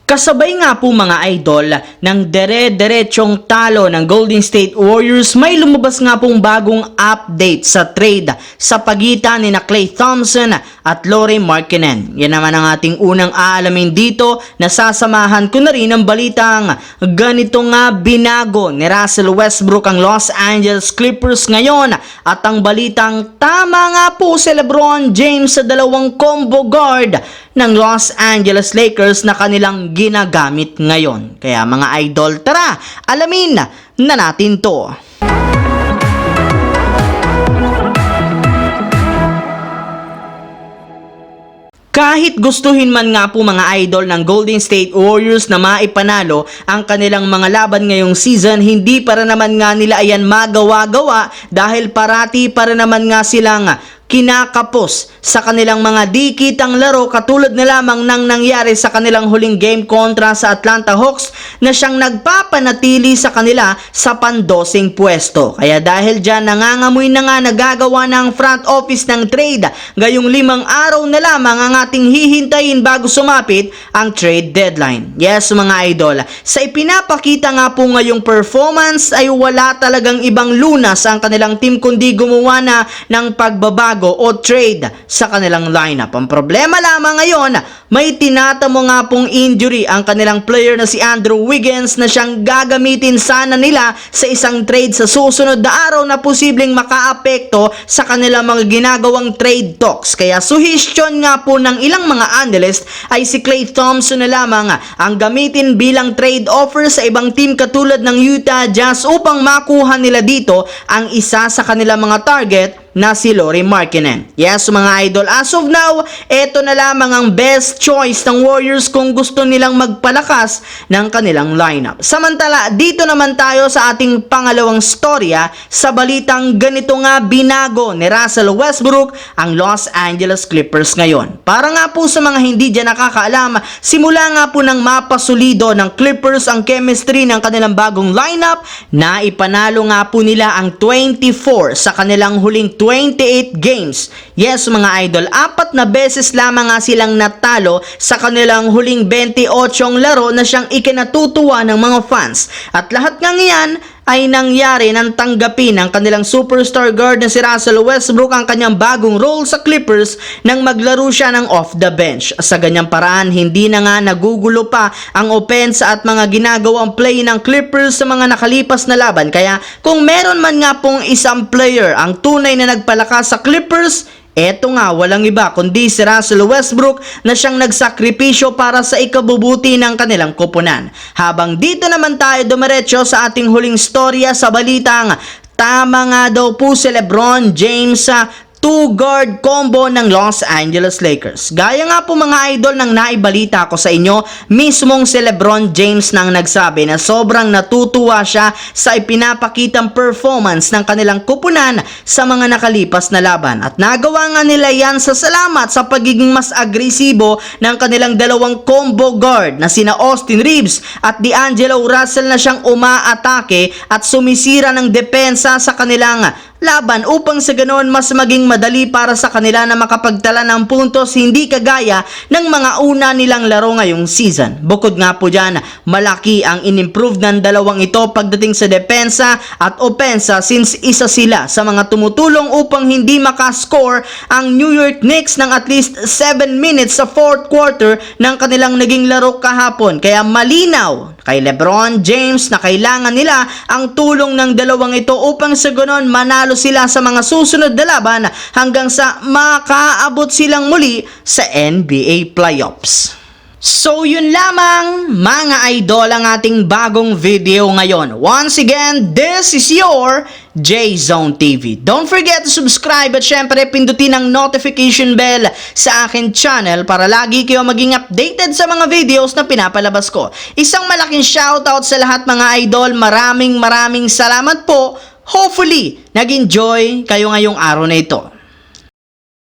Kasabay nga po mga idol ng dire-diretsyong talo ng Golden State Warriors, may lumabas nga pong bagong update sa trade sa pagitan ni Klay Thompson at Lauri Markkanen. Yan naman ang ating unang aalamin dito, na sasamahan ko na rin ang balitang ganito nga binago ni Russell Westbrook ang Los Angeles Clippers ngayon, at ang balitang tama nga po si LeBron James sa dalawang combo guard ng Los Angeles Lakers na kanilang ginagamit ngayon. Kaya mga idol, tara, alamin na natin to. Kahit gustuhin man nga po mga idol ng Golden State Warriors na maipanalo ang kanilang mga laban ngayong season, hindi para naman nga nila ayan magawa-gawa dahil parati para naman nga silang kinakapos sa kanilang mga dikitang laro, katulad na lamang ng nangyari sa kanilang huling game kontra sa Atlanta Hawks na siyang nagpapanatili sa kanila sa pandosing pwesto. Kaya dahil dyan, nangangamoy na nga nagagawa ng front office ng trade. Gayong 5 araw na lamang ang ating hihintayin bago sumapit ang trade deadline. Yes mga idol, sa ipinapakita nga po ngayong performance ay wala talagang ibang lunas ang kanilang team kundi gumawa na ng pagbabago o trade sa kanilang lineup. Ang problema lamang ngayon, may tinatamo nga pong injury ang kanilang player na si Andrew Wiggins na siyang gagamitin sana nila sa isang trade sa susunod na araw na posibleng makaapekto sa kanilang mga ginagawang trade talks. Kaya suhestyon nga po ng ilang mga analyst ay si Klay Thompson na lamang ang gamitin bilang trade offer sa ibang team katulad ng Utah Jazz upang makuha nila dito ang isa sa kanilang mga target na si Lauri Markkanen. Yes mga idol, as of now, eto na lamang ang best choice ng Warriors kung gusto nilang magpalakas ng kanilang lineup. Samantala, dito naman tayo sa ating pangalawang storya sa balitang ganito nga binago ni Russell Westbrook ang Los Angeles Clippers ngayon. Para nga po sa mga hindi dyan nakakaalam, simula nga po ng mapasulido ng Clippers ang chemistry ng kanilang bagong lineup, na ipanalo nga po nila ang 24 sa kanilang huling 28 games. Yes mga idol, 4 na beses lamang nga silang natalo sa kanilang huling 28 laro na siyang ikinatutuwa ng mga fans. At lahat ng iyan ay nangyari nang tanggapin ng kanilang superstar guard na si Russell Westbrook ang kanyang bagong role sa Clippers nang maglaro siya ng off the bench. Sa ganyang paraan, hindi na nga nagugulo pa ang opensa at mga ginagawang play ng Clippers sa mga nakalipas na laban. Kaya kung meron man nga pong isang player ang tunay na nagpalakas sa Clippers, eto nga, walang iba kundi si Russell Westbrook na siyang nagsakripisyo para sa ikabubuti ng kanilang koponan. Habang dito naman tayo dumiretso sa ating huling storya sa balitang tama nga daw po si LeBron James sa two-guard combo ng Los Angeles Lakers. Gaya nga po mga idol ng naibalita ko sa inyo, mismong si LeBron James nang nagsabi na sobrang natutuwa siya sa ipinapakitang performance ng kanilang kupunan sa mga nakalipas na laban. At nagawa nga nila yan sa salamat sa pagiging mas agresibo ng kanilang dalawang combo guard na sina Austin Reeves at D'Angelo Russell na siyang umaatake at sumisira ng depensa sa kanilang laban upang sa ganoon mas maging madali para sa kanila na makapagtala ng puntos, hindi kagaya ng mga una nilang laro ngayong season. Bukod nga po dyan, malaki ang in-improve ng dalawang ito pagdating sa depensa at opensa, since isa sila sa mga tumutulong upang hindi makascore ang New York Knicks ng at least 7 minutes sa fourth quarter ng kanilang naging laro kahapon. Kaya malinaw kay LeBron James na kailangan nila ang tulong ng dalawang ito upang sa ganoon manalo sila sa mga susunod na laban hanggang sa makaabot silang muli sa NBA playoffs. So yun lamang mga idol ang ating bagong video ngayon. Once again, this is your J-Zone TV. Don't forget to subscribe at syempre pindutin ang notification bell sa akin channel para lagi kayo maging updated sa mga videos na pinapalabas ko. Isang malaking shoutout sa lahat mga idol. Maraming salamat po. Hopefully, nag-enjoy kayo ngayong araw na ito.